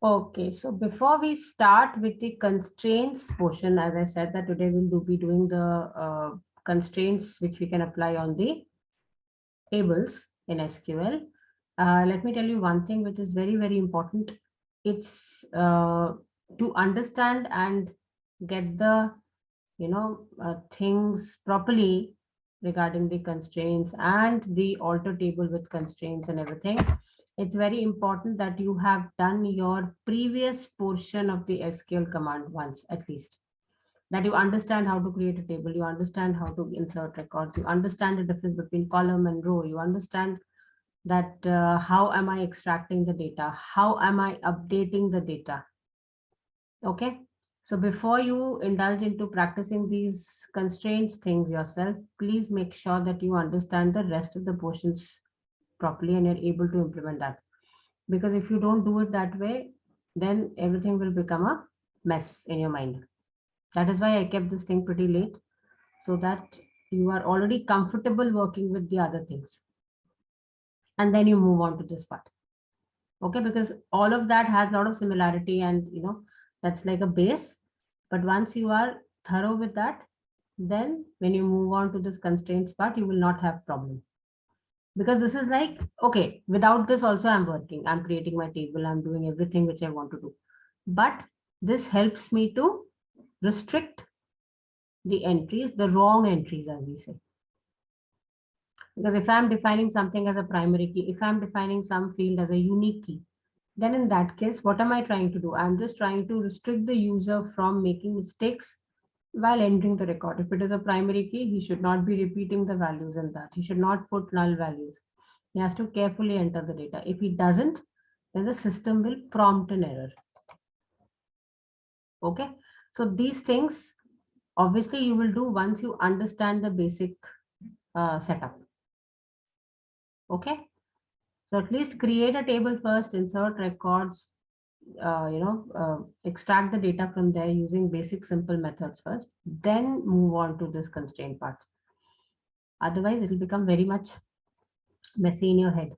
Okay, so before we start with the constraints portion, as I said that today we'll be doing the constraints which we can apply on the tables in SQL. Let me tell you one thing which is very, very important. It's to understand and get the, things properly regarding the constraints and the alter table with constraints and everything. It's very important that you have done your previous portion of the SQL command once at least, that you understand how to create a table, you understand how to insert records, you understand the difference between column and row, you understand that how am I extracting the data, how am I updating the data. Okay, so before you indulge into practicing these constraints things yourself, please make sure that you understand the rest of the portions properly and you're able to implement that. Because if you don't do it that way, then everything will become a mess in your mind. That is why I kept this thing pretty late, so that you are already comfortable working with the other things. And then you move on to this part. Okay, because all of that has a lot of similarity and that's like a base. But once you are thorough with that, then when you move on to this constraints part, you will not have problem. Because this is like, okay, without this also I'm working, I'm creating my table, I'm doing everything which I want to do. But this helps me to restrict the entries, the wrong entries, as we say. Because if I'm defining something as a primary key, if I'm defining some field as a unique key, then in that case, what am I trying to do? I'm just trying to restrict the user from making mistakes while entering the record. If it is a primary key, he should not be repeating the values in that. He should not put null values. He has to carefully enter the data. If he doesn't, then the system will prompt an error. Okay, so these things obviously you will do once you understand the basic setup. Okay, so at least create a table first, insert records, extract the data from there using basic simple methods first, then move on to this constraint part. Otherwise it will become very much messy in your head,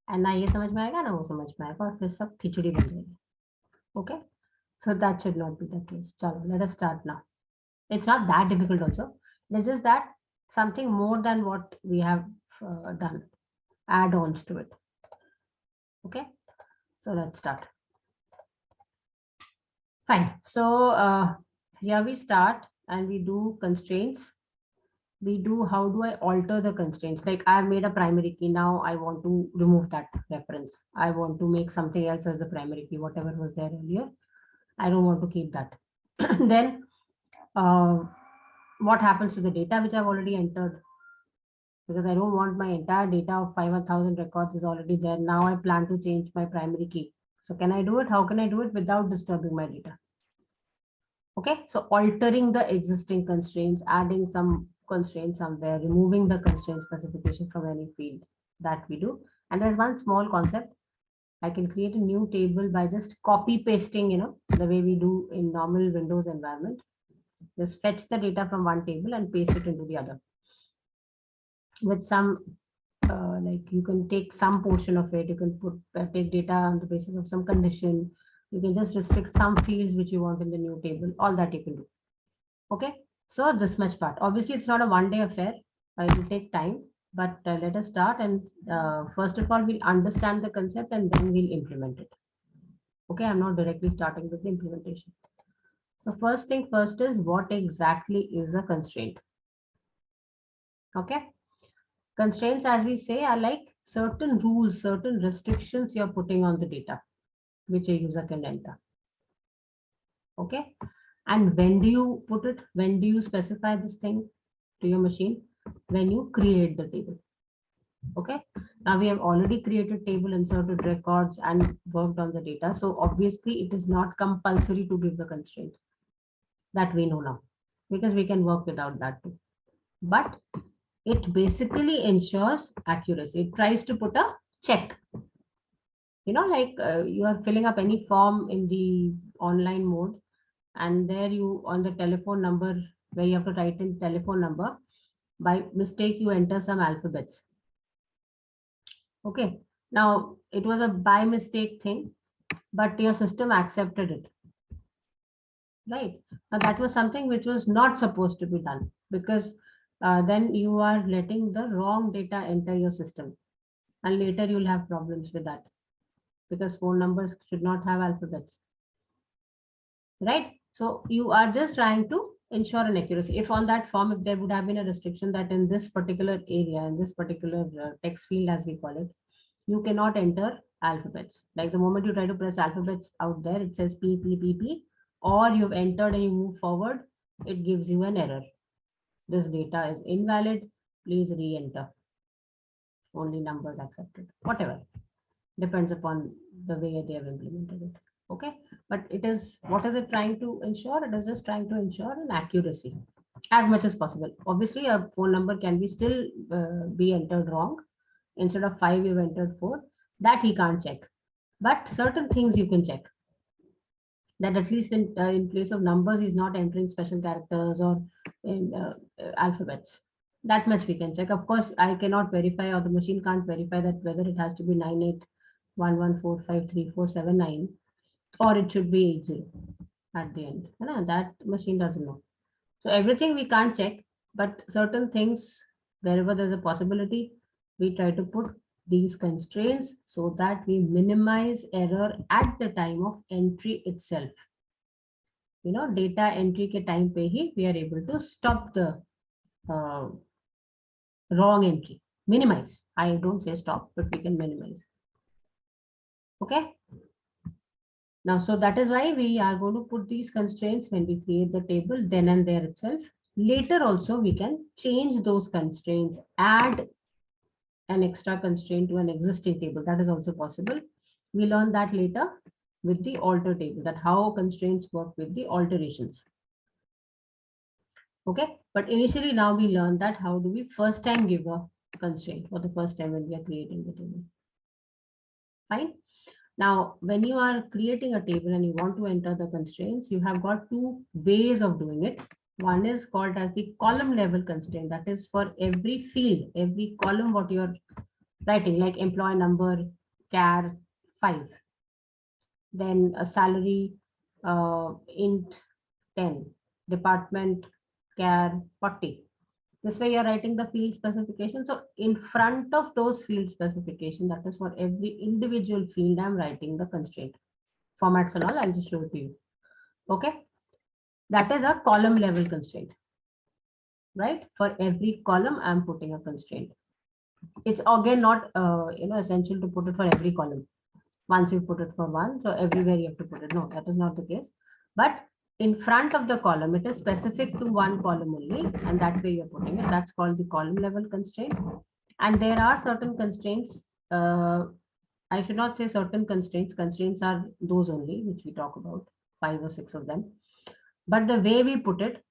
and ना ये समझ में आएगा ना वो समझ में आएगा और फिर सब खिचड़ी बन जाएगी. Okay, so that should not be the case. Chalo, let us start now. It's not that difficult also. It's just that something more than what we have done, add-ons to it. Okay, so let's start. Fine. So here we start and we do constraints. We do, how do I alter the constraints? Like I have made a primary key. Now I want to remove that reference. I want to make something else as the primary key, whatever was there earlier. I don't want to keep that. Then what happens to the data which I've already entered? Because I don't want my entire data of 5,000 records is already there. Now I plan to change my primary key. So can I do it? How can I do it without disturbing my data? Okay, so altering the existing constraints, adding some constraints somewhere, removing the constraint specification from any field, that we do. And there's one small concept. I can create a new table by just copy pasting, the way we do in normal Windows environment. Just fetch the data from one table and paste it into the other. With some, like you can take some portion of it, you can take data on the basis of some condition. You can just restrict some fields which you want in the new table, all that you can do. Okay, so this much part. Obviously, it's not a one-day affair. It will take time, but let us start. And first of all, we'll understand the concept and then we'll implement it. Okay, I'm not directly starting with the implementation. So first thing first is, what exactly is a constraint? Okay, constraints, as we say, are like certain rules, certain restrictions you're putting on the data which a user can enter. Okay, and when do you put it? When do you specify this thing to your machine? When you create the table. Okay, now we have already created table, inserted records and worked on the data. So obviously it is not compulsory to give the constraint. That we know now, because we can work without that too. But it basically ensures accuracy. It tries to put a check. Like you are filling up any form in the online mode, and there you, on the telephone number where you have to write in telephone number, by mistake you enter some alphabets. Okay, now it was a by mistake thing, but your system accepted it, right? Now that was something which was not supposed to be done, because then you are letting the wrong data enter your system, and later you'll have problems with that, because phone numbers should not have alphabets, right? So you are just trying to ensure an accuracy. If on that form, if there would have been a restriction that in this particular area, in this particular text field, as we call it, you cannot enter alphabets. Like the moment you try to press alphabets out there, it says P, P, P, P, or you've entered and you move forward, it gives you an error. This data is invalid. Please re-enter. Only numbers accepted. Whatever. Depends upon the way they have implemented it. Okay. But it is, what is it trying to ensure? It is just trying to ensure an accuracy as much as possible. Obviously, a phone number can be still be entered wrong. Instead of 5, you've entered 4. That he can't check. But certain things you can check. That at least in place of numbers, he's not entering special characters or in alphabets. That much we can check. Of course, I cannot verify, or the machine can't verify that whether it has to be 9811453479 or it should be 80 at the end. That machine doesn't know. So everything we can't check, but certain things, wherever there's a possibility, we try to put these constraints so that we minimize error at the time of entry itself. Data entry ke time pe hi we are able to stop the wrong entry. Minimize. I don't say stop, but we can minimize. Okay. Now, so that is why we are going to put these constraints when we create the table then and there itself. Later also, we can change those constraints, add an extra constraint to an existing table. That is also possible. We learn that later with the alter table, that how constraints work with the alterations. Okay, but initially now we learn that how do we first time give a constraint for the first time when we are creating the table. Fine. Now, when you are creating a table and you want to enter the constraints, you have got two ways of doing it. One is called as the column level constraint. That is for every field, every column, what you're writing, like employee number, char 5. Then a salary, int 10, department, char 40. This way you're writing the field specification. So in front of those field specification, that is for every individual field, I'm writing the constraint. Formats and all, I'll just show it to you. Okay. That is a column level constraint, right? For every column, I'm putting a constraint. It's again not essential to put it for every column. Once you put it for one, so everywhere you have to put it. No, that is not the case. But in front of the column, it is specific to one column only, and that way you're putting it. That's called the column level constraint. And there are certain constraints. I should not say certain constraints. Constraints are those only, which we talk about, 5 or 6 of them. But the way we put it,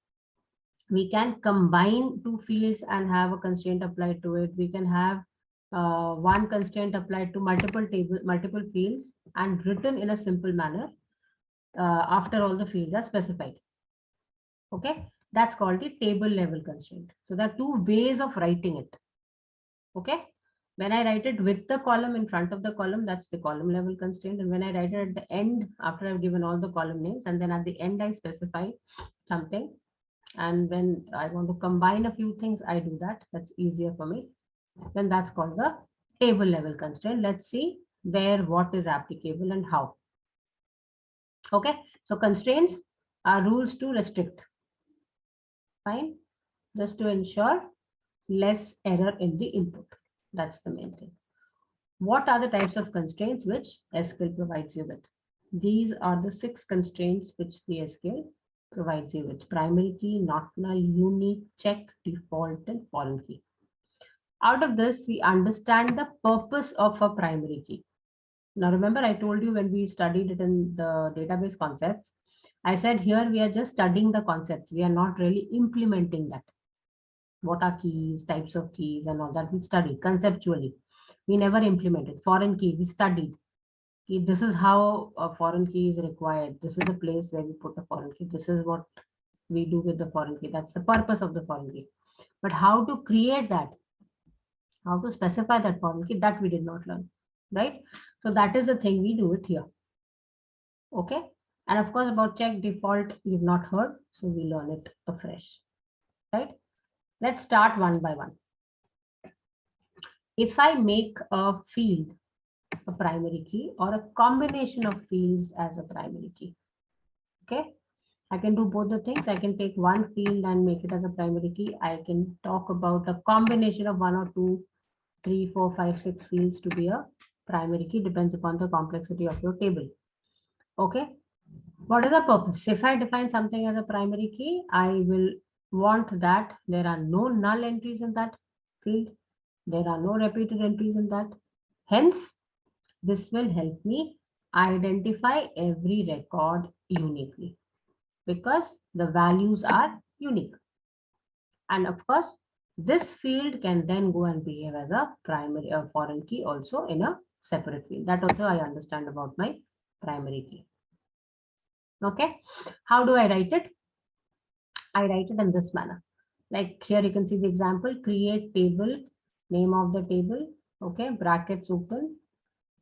we can combine two fields and have a constraint applied to it. We can have one constraint applied to multiple fields and written in a simple manner after all the fields are specified. Okay, that's called the table level constraint. So there are two ways of writing it. Okay, when I write it with the column in front of the column, that's the column level constraint. And when I write it at the end, after I've given all the column names, and then at the end I specify something, and when I want to combine a few things, I do that. That's easier for me. Then that's called the table level constraint. Let's see where what is applicable and how. Okay, so constraints are rules to restrict. Fine, just to ensure less error in the input. That's the main thing. What are the types of constraints which SQL provides you with? These are the 6 constraints which the SQL provides you with: primary key, not null, unique, check, default, and foreign key. Out of this, we understand the purpose of a primary key. Now, remember, I told you when we studied it in the database concepts, I said here we are just studying the concepts. We are not really implementing that. What are keys, types of keys, and all that we studied conceptually. We never implemented. Foreign key, we studied. This is how a foreign key is required. This is the place where we put a foreign key. This is what we do with the foreign key. That's the purpose of the foreign key. But how to create that, how to specify that foreign key, that we did not learn, right? So that is the thing, we do it here. Okay. And of course, about check default, you've not heard, so we learn it afresh, right? Let's start one by one. If I make a field a primary key or a combination of fields as a primary key, okay, I can do both the things. I can take one field and make it as a primary key. I can talk about a combination of 1 or 2, 3, 4, 5, 6 fields to be a primary key, depends upon the complexity of your table. Okay. What is the purpose? If I define something as a primary key, I will want that there are no null entries in that field. There are no repeated entries in that. Hence, this will help me identify every record uniquely because the values are unique. And of course, this field can then go and behave as a primary or foreign key also in a separate field. That also I understand about my primary key. Okay. How do I write it? I write it in this manner. Like here you can see the example, create table, name of the table, okay, brackets open.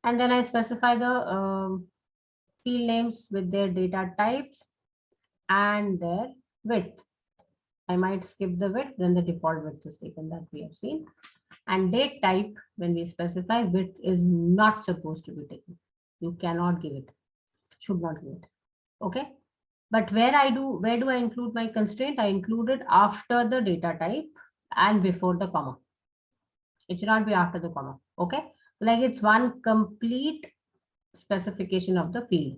And then I specify the field names with their data types and their width. I might skip the width, then the default width is taken that we have seen. And date type, when we specify width is not supposed to be taken. You cannot give it, should not give it. Okay. But where do I include my constraint? I include it after the data type and before the comma. It should not be after the comma. Okay. Like it's one complete specification of the field.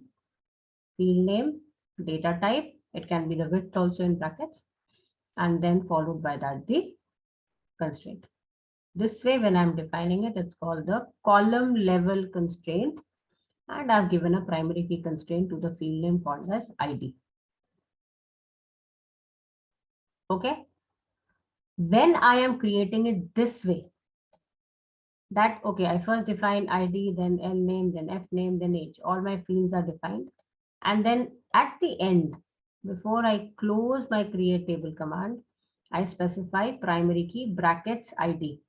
Field name, data type, it can be the width also in brackets, and then followed by that the constraint. This way, when I'm defining it, it's called the column level constraint. And I've given a primary key constraint to the field name called as ID. Okay. When I am creating it this way, that, okay, I first define ID, then L name, then F name, then H. All my fields are defined. And then at the end, before I close my create table command, I specify primary key brackets ID.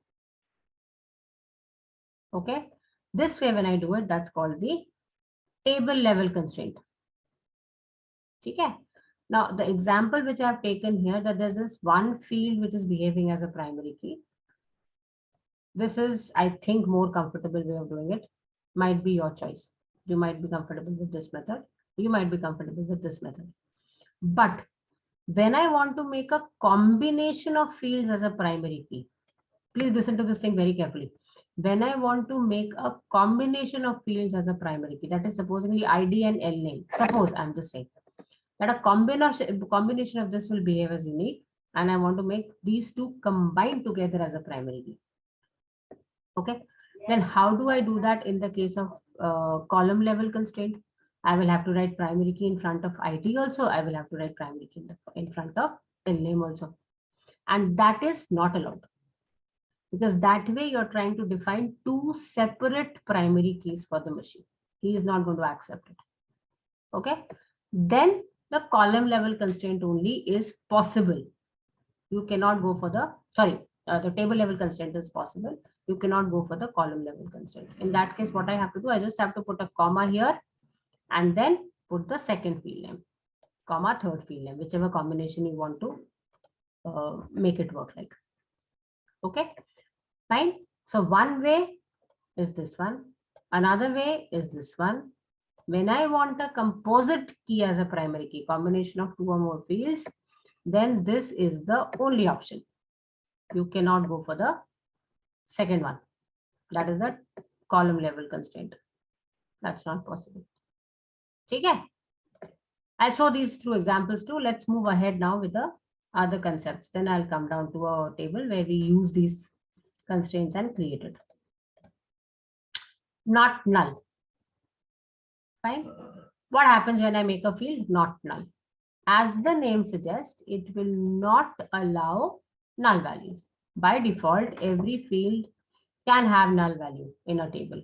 Okay. This way, when I do it, that's called the table level constraint. Okay. Now, the example which I've taken here, that there's this one field which is behaving as a primary key. This is, I think, more comfortable way of doing it. Might be your choice. You might be comfortable with this method. You might be comfortable with this method. But when I want to make a combination of fields as a primary key, please listen to this thing very carefully. When I want to make a combination of fields as a primary key, that is supposedly ID and L name. Suppose I'm just saying that a combination of this will behave as unique, and I want to make these two combined together as a primary key. Okay, then how do I do that in the case of column level constraint? I will have to write primary key in front of ID also. I will have to write primary key in front of L name also. And that is not allowed, because that way you're trying to define two separate primary keys for the machine. He is not going to accept it. Okay, then the column level constraint only is possible. You cannot go for the, the table level constraint is possible. You cannot go for the column level constraint. In that case, what I have to do, I just have to put a comma here and then put the second field name, comma, third field name, whichever combination you want to make it work like. Okay, fine. So one way is this one. Another way is this one. When I want a composite key as a primary key, combination of 2 or more fields, then this is the only option. You cannot go for the second one. That is the column level constraint. That's not possible. Okay. I'll show these two examples too. Let's move ahead now with the other concepts. Then I'll come down to a table where we use these constraints and create it. Not null. Fine. What happens when I make a field not null? As the name suggests, it will not allow null values. By default, every field can have null value in a table.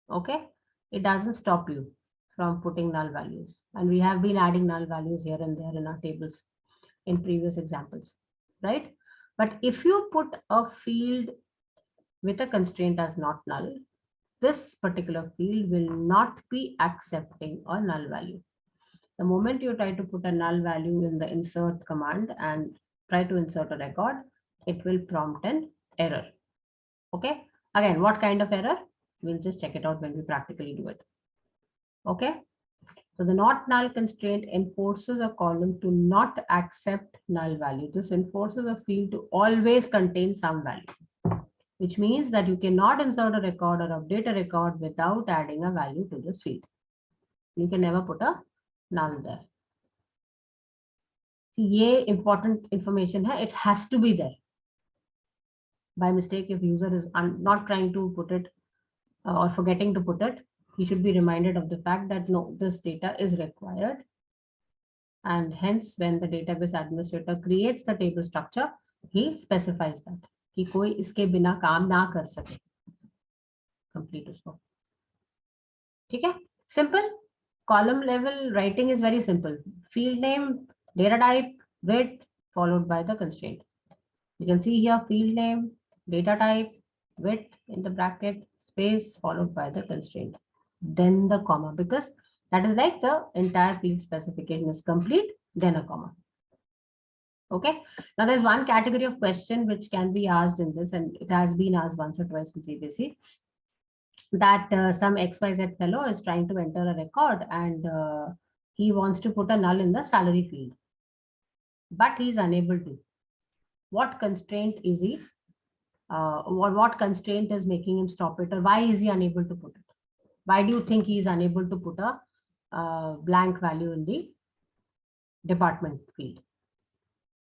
Okay. It doesn't stop you from putting null values. And we have been adding null values here and there in our tables in previous examples, right? But if you put a field with a constraint as not null, this particular field will not be accepting a null value. The moment you try to put a null value in the insert command and try to insert a record, it will prompt an error. Okay. Again, what kind of error? We'll just check it out when we practically do it. Okay. So the not null constraint enforces a column to not accept null value. This enforces a field to always contain some value, which means that you cannot insert a record or update a record without adding a value to this field. You can never put a null there. ये important information है, it has to be there. By mistake, if user is not trying to put it or forgetting to put it, he should be reminded of the fact that no, this data is required. And hence, when the database administrator creates the table structure, he specifies that कि कोई इसके बिना काम ना कर सके. Complete उसको. ठीक है? Simple. Column level writing is very simple. Field name, data type, width, followed by the constraint. You can see here field name, data type, width in the bracket, space, followed by the constraint. Then the comma, because that is like the entire field specification is complete, then a comma. Okay. Now there's one category of question which can be asked in this, and it has been asked once or twice in CBC, that some XYZ fellow is trying to enter a record and he wants to put a null in the salary field, but he's unable to. What constraint is he? What constraint is making him stop it, or why is he unable to put it? Why do you think he is unable to put a blank value in the department field?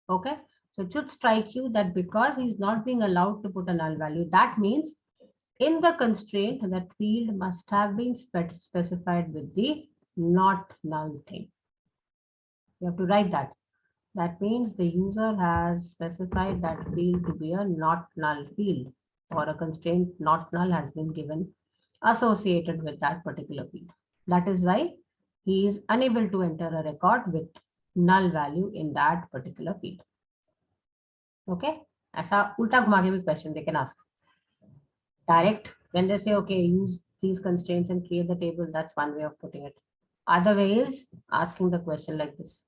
Okay, so it should strike you that because he's not being allowed to put a null value, that means in the constraint that field must have been specified with the not null thing. You have to write that. That means the user has specified that field to be a not null field, or a constraint not null has been given associated with that particular field. That is why he is unable to enter a record with null value in that particular field. Okay, ऐसा उल्टा घुमा के भी question they can ask. Direct, when they say, okay, use these constraints and create the table, that's one way of putting it. Other way is asking the question like this,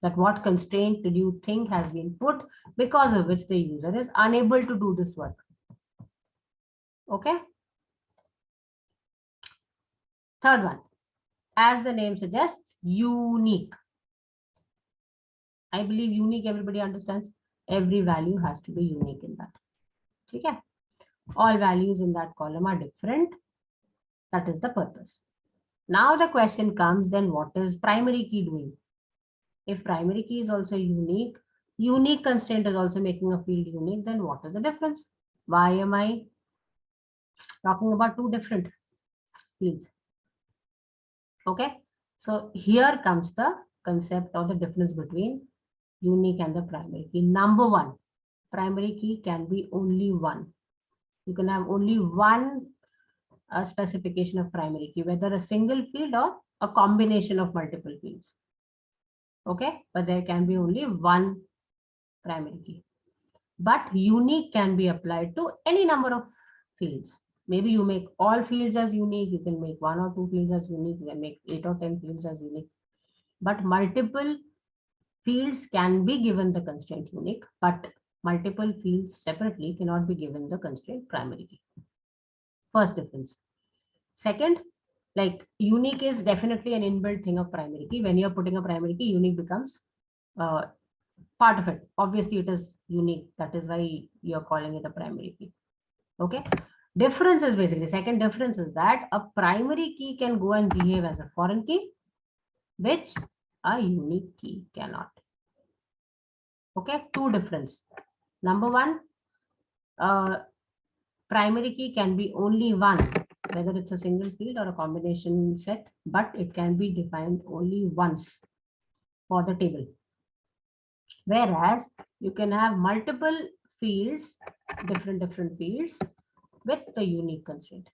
that what constraint did you think has been put because of which the user is unable to do this work? Okay. Third one, as the name suggests, unique. I believe unique, everybody understands. Every value has to be unique in that. Okay. All values in that column are different. That is the purpose. Now the question comes, then what is primary key doing? If primary key is also unique, unique constraint is also making a field unique, then what is the difference? Why am I talking about two different fields? Okay, so here comes the concept of the difference between unique and the primary key. Number one, primary key can be only one. You can have only one specification of primary key, whether a single field or a combination of multiple fields. Okay, but there can be only one primary key. But unique can be applied to any number of fields. Maybe you make all fields as unique, you can make 1 or 2 fields as unique, you can make 8 or 10 fields as unique. But multiple fields can be given the constraint unique, but multiple fields separately cannot be given the constraint primary key. First difference. Second, like unique is definitely an inbuilt thing of primary key. When you're putting a primary key, unique becomes part of it. Obviously, it is unique. That is why you're calling it a primary key. Okay. Difference is basically, second difference is that a primary key can go and behave as a foreign key, which a unique key cannot. Okay, two difference. Number one, primary key can be only one, whether it's a single field or a combination set, but it can be defined only once for the table. Whereas you can have multiple fields, different fields with the unique constraint.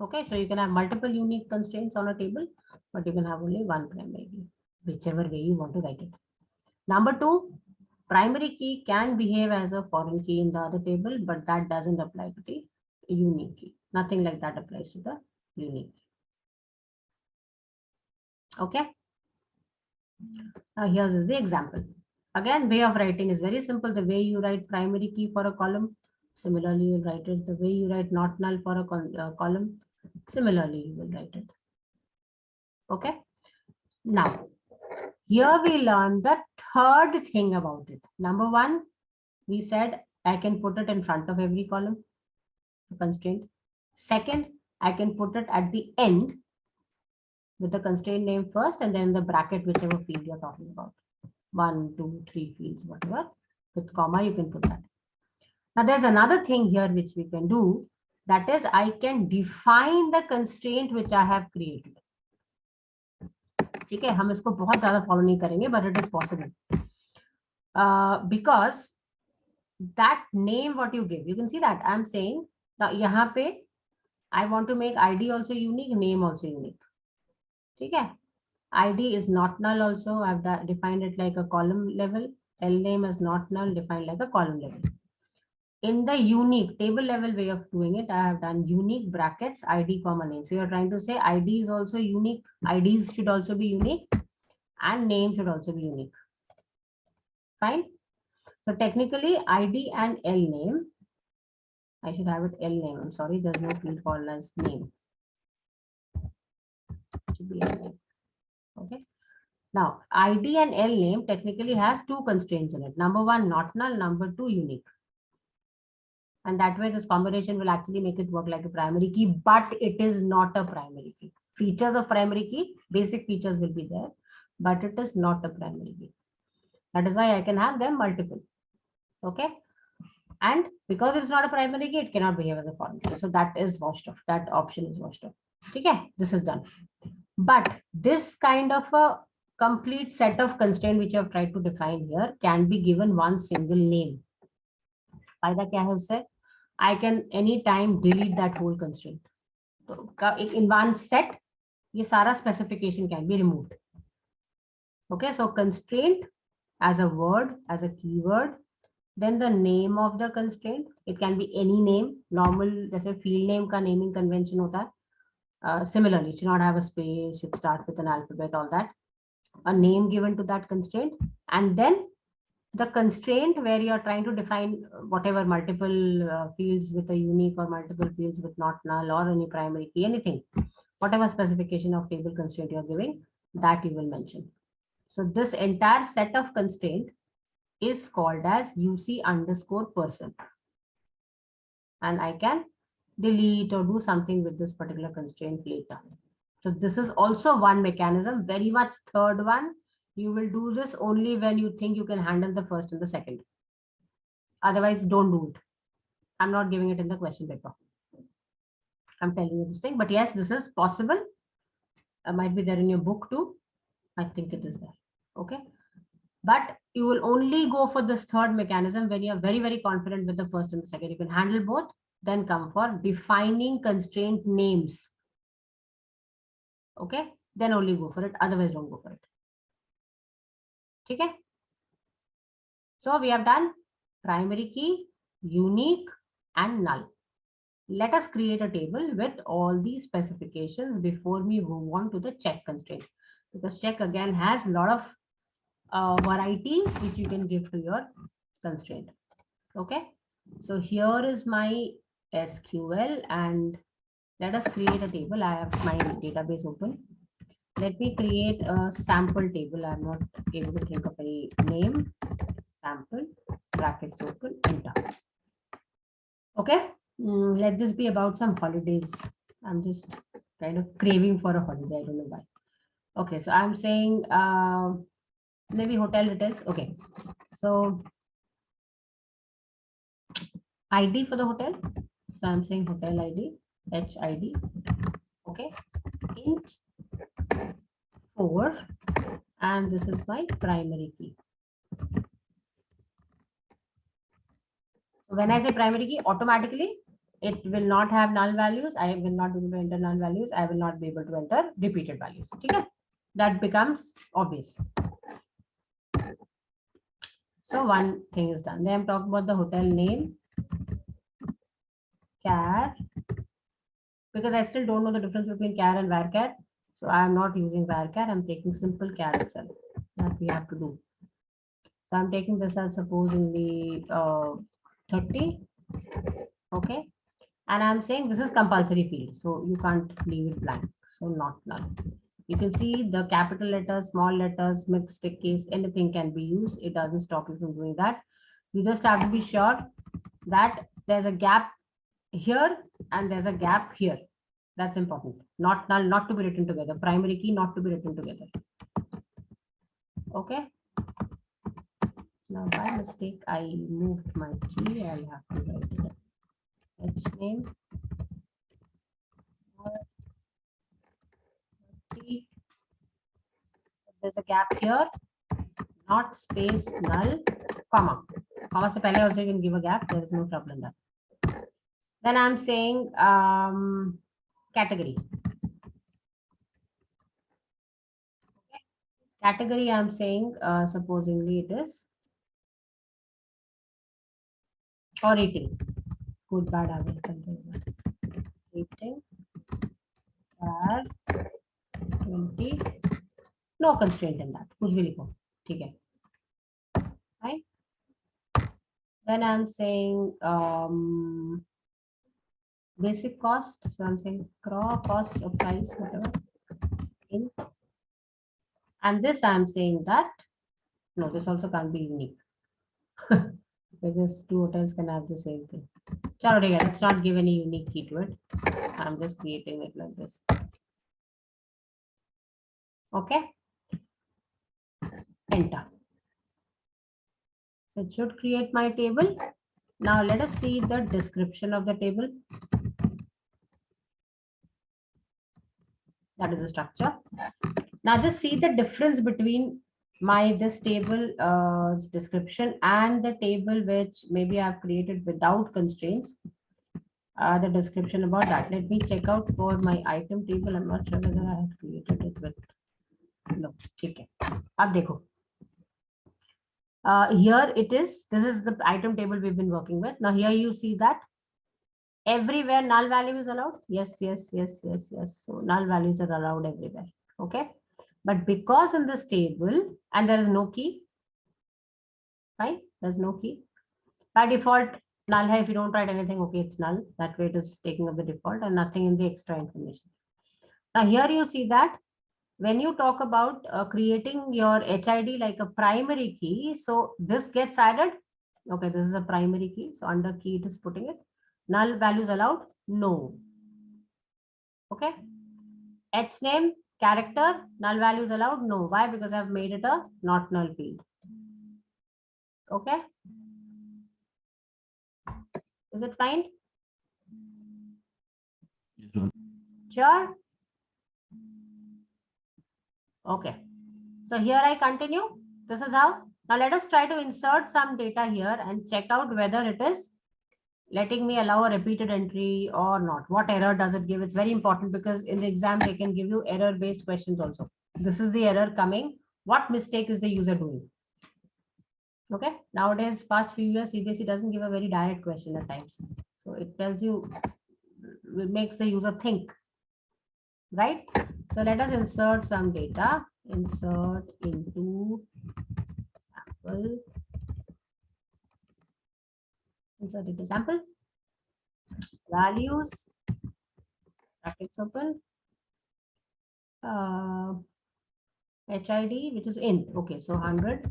Okay, so you can have multiple unique constraints on a table, but you can have only one primary key, whichever way you want to write it. Number two, primary key can behave as a foreign key in the other table, but that doesn't apply to the unique key. Nothing like that applies to the unique key. Okay. Now here's the example. Again, way of writing is very simple. The way you write primary key for a column, similarly you write it. The way you write not null for a column, similarly you will write it. Okay. Now, here we learn the third thing about it. Number one, we said I can put it in front of every column, constraint. Second, I can put it at the end with the constraint name first and then the bracket, whichever field you're talking about. 1, 2, 3 fields, whatever. With comma, you can put that. Now, there's another thing here which we can do. That is, I can define the constraint which I have created. ठीक है, हम इसको बहुत ज़्यादा follow नहीं करेंगे, but it is possible. Because that name what you give, you can see that I'm saying now यहाँ पे I want to make ID also unique, name also unique. ठीक है, ID is not null also. I've defined it like a column level. L name is not null, defined like a column level. In the unique table level way of doing it, I have done unique brackets ID comma name. So you're trying to say ID is also unique. IDs should also be unique and name should also be unique. Fine. So technically ID and L name, I should have it L name. I'm sorry, there's no field called as name. It should be L name. Okay. Now ID and L name technically has two constraints in it. Number one, not null. Number two, unique. And that way this combination will actually make it work like a primary key, but it is not a primary key. Features of primary key, basic features will be there, but it is not a primary key. That is why I can have them multiple. Okay. And because it's not a primary key, it cannot behave as a foreign key. So that is washed off. That option is washed off. Okay. This is done. But this kind of a complete set of constraints which I have tried to define here can be given one single name. फायदा क्या है उससे? I can anytime delete that whole constraint. So in one set, ये सारा specification can be removed. Okay, so constraint as a word, as a keyword, then the name of the constraint. It can be any name. Normal, जैसे field name का naming convention होता है. Similarly, it should not have a space. Should start with an alphabet. All that. A name given to that constraint, and then the constraint where you're trying to define whatever multiple fields with a unique or multiple fields with not null or any primary key, anything, whatever specification of table constraint you're giving, that you will mention. So this entire set of constraint is called as UC underscore person. And I can delete or do something with this particular constraint later. So this is also one mechanism, very much third one. You will do this only when you think you can handle the first and the second. Otherwise, don't do it. I'm not giving it in the question paper. I'm telling you this thing, but yes, this is possible. It might be there in your book too. I think it is there. Okay. But you will only go for this third mechanism when you're very, very confident with the first and the second. You can handle both, then come for defining constraint names. Okay. Then only go for it. Otherwise, don't go for it. Okay. So we have done primary key, unique, and null. Let us create a table with all these specifications before we move on to the check constraint. Because check again has a lot of variety which you can give to your constraint. Okay. So here is my SQL and let us create a table. I have my database open. Let me create a sample table. I'm not able to think of any name. Sample, brackets open, enter. Okay. Let this be about some holidays. I'm just kind of craving for a holiday. I don't know why. Okay. So I'm saying maybe hotel details. Okay. So ID for the hotel. So I'm saying hotel ID, HID. Okay. Int 4. And this is my primary key. When I say primary key, automatically it will not have null values. I will not be able to enter null values. I will not be able to enter repeated values. Okay? That becomes obvious. So one thing is done. Then I'm talking about the hotel name. char, because I still don't know the difference between char and varchar. So I'm not using varchar. I'm taking simple char itself. That we have to do. So I'm taking this as supposedly 30. Okay. And I'm saying this is compulsory field. So you can't leave it blank. So not null. You can see the capital letters, small letters, mixed case, anything can be used. It doesn't stop you from doing that. You just have to be sure that there's a gap here and there's a gap here. That's important. Not null, not to be written together. Primary key not to be written together. Okay. Now by mistake, I moved my key. I'll have to write it. H name. There's a gap here. Not space null, comma. Comma se pehle also you can give a gap. There is no trouble in that. Then I'm saying category. Category I'm saying supposingly it is or rating. Good, bad, average, something like that. Rating are 20. No constraint in that. कुछ भी लिखो. ठीक है. Right? Then I'm saying basic cost. So I'm saying cost of price, whatever. Int. And this I'm saying that no, this also can't be unique. Because two hotels can have the same thing. Let's not give any unique key to it. I'm just creating it like this. Okay. Enter. So it should create my table. Now let us see the description of the table. That is the structure. Now just see the difference between this table description and the table which maybe I've created without constraints. The description about that. Let me check out for my item table. I'm not sure whether I have created it with. No, okay. Ab dekho. Here it is. This is the item table we've been working with. Now here you see that everywhere null value is allowed. Yes. So null values are allowed everywhere. Okay. But because in this table and there is no key, right? There's no key. By default, null hai. If you don't write anything, okay, it's null. That way it is taking up the default and nothing in the extra information. Now here you see that when you talk about creating your HID like a primary key, so this gets added. Okay, this is a primary key. So under key it is putting it. Null values allowed? No. Okay. H name, character, null values allowed? No. Why? Because I've made it a not null field. Okay. Is it fine? Sure. Okay. So here I continue. This is how. Now let us try to insert some data here and check out whether it is letting me allow a repeated entry or not. What error does it give? It's very important because in the exam, they can give you error-based questions also. This is the error coming. What mistake is the user doing? Okay. Nowadays, past few years, CBSE doesn't give a very direct question at times. So it tells you, it makes the user think, right? So let us insert some data. Insert into sample. Insert into sample. Values. Brackets open. HID, which is int. Okay, so 100.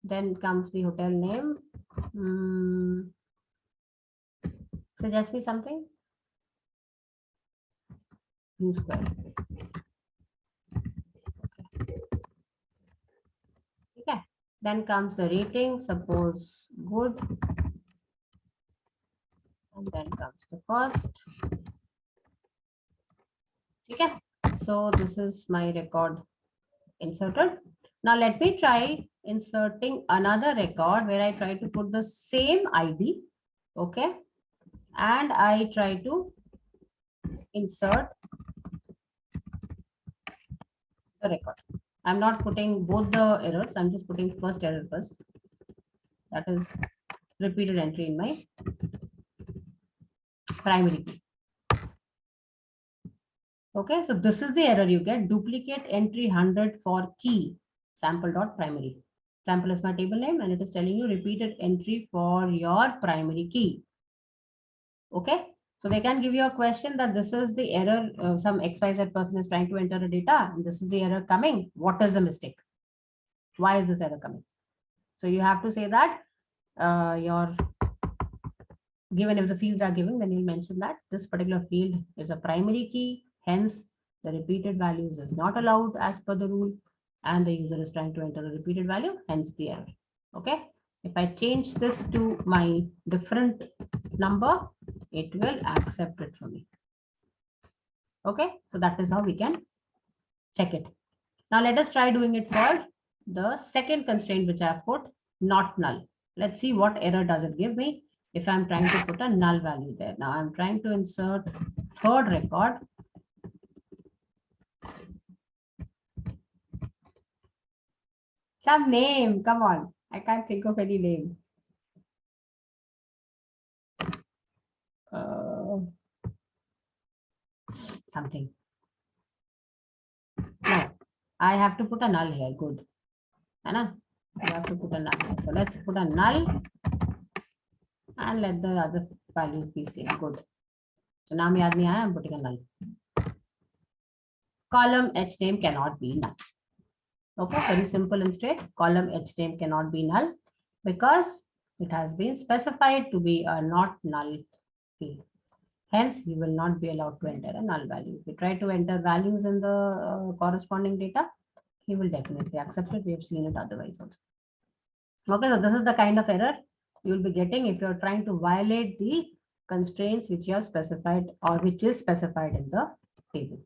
Then comes the hotel name. Suggest me something. U square. Okay. Then comes the rating. Suppose good. And then comes the cost. Okay. So this is my record inserted. Now let me try inserting another record where I try to put the same ID. Okay. And I try to insert the record. I'm not putting both the errors. I'm just putting first error first. That is repeated entry in my primary key. Okay, so this is the error you get. Duplicate entry 100 for key sample.primary. Sample is my table name and it is telling you repeated entry for your primary key. Okay, so they can give you a question that this is the error. Some XYZ person is trying to enter a data and this is the error coming. What is the mistake? Why is this error coming? So you have to say that your given, if the fields are given, then you'll mention that this particular field is a primary key. Hence, the repeated values is not allowed as per the rule, and the user is trying to enter a repeated value, hence the error. Okay. If I change this to my different number, it will accept it for me. Okay. So that is how we can check it. Now let us try doing it for the second constraint which I have put, not null. Let's see what error does it give me if I'm trying to put a null value there. Now I'm trying to insert third record. Some name, come on. I can't think of any name. Something. No, I have to put a null here. Good. Anna, I have to put a null here. So let's put a null and let the other values be same. Good. So now I'm putting a null. Column H name cannot be null. Okay, very simple and straight. Column H name cannot be null because it has been specified to be a not null field. Hence, you will not be allowed to enter a null value. If you try to enter values in the corresponding data, he will definitely accept it. We have seen it otherwise also. Okay, so this is the kind of error you will be getting if you're trying to violate the constraints which you have specified or which is specified in the table.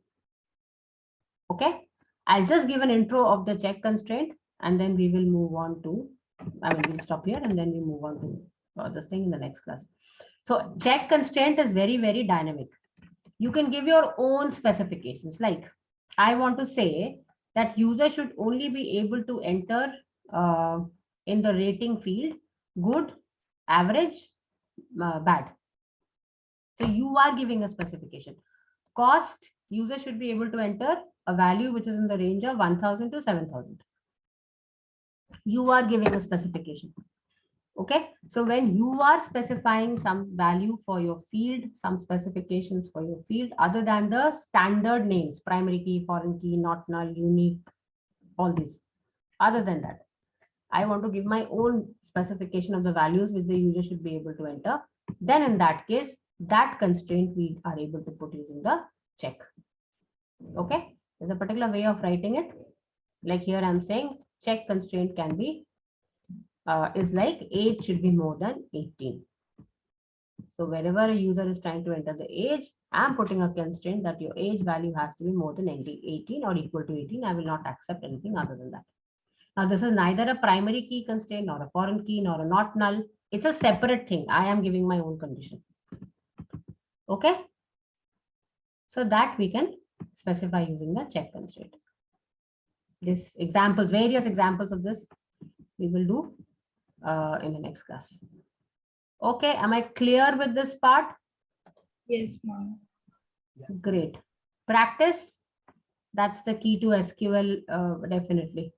Okay, I'll just give an intro of the check constraint and then we will move on to, we'll stop here and then we move on to this thing in the next class. So check constraint is very, very dynamic. You can give your own specifications. Like I want to say that user should only be able to enter in the rating field, good, average, bad. So you are giving a specification. Cost, user should be able to enter a value which is in the range of 1,000 to 7,000. You are giving a specification. Okay, so when you are specifying some value for your field, some specifications for your field, other than the standard names, primary key, foreign key, not null, unique, all these, other than that, I want to give my own specification of the values which the user should be able to enter. Then in that case, that constraint we are able to put using the check. Okay, there's a particular way of writing it. Like here I'm saying check constraint can be is like age should be more than 18. So wherever a user is trying to enter the age, I'm putting a constraint that your age value has to be more than 18 or equal to 18. I will not accept anything other than that. Now this is neither a primary key constraint nor a foreign key nor a not null. It's a separate thing. I am giving my own condition. Okay. So that we can specify using the check constraint. This examples, various examples of this we will do in the next class. Okay, am I clear with this part? Yes, ma'am. Great. Practice, that's the key to SQL, definitely.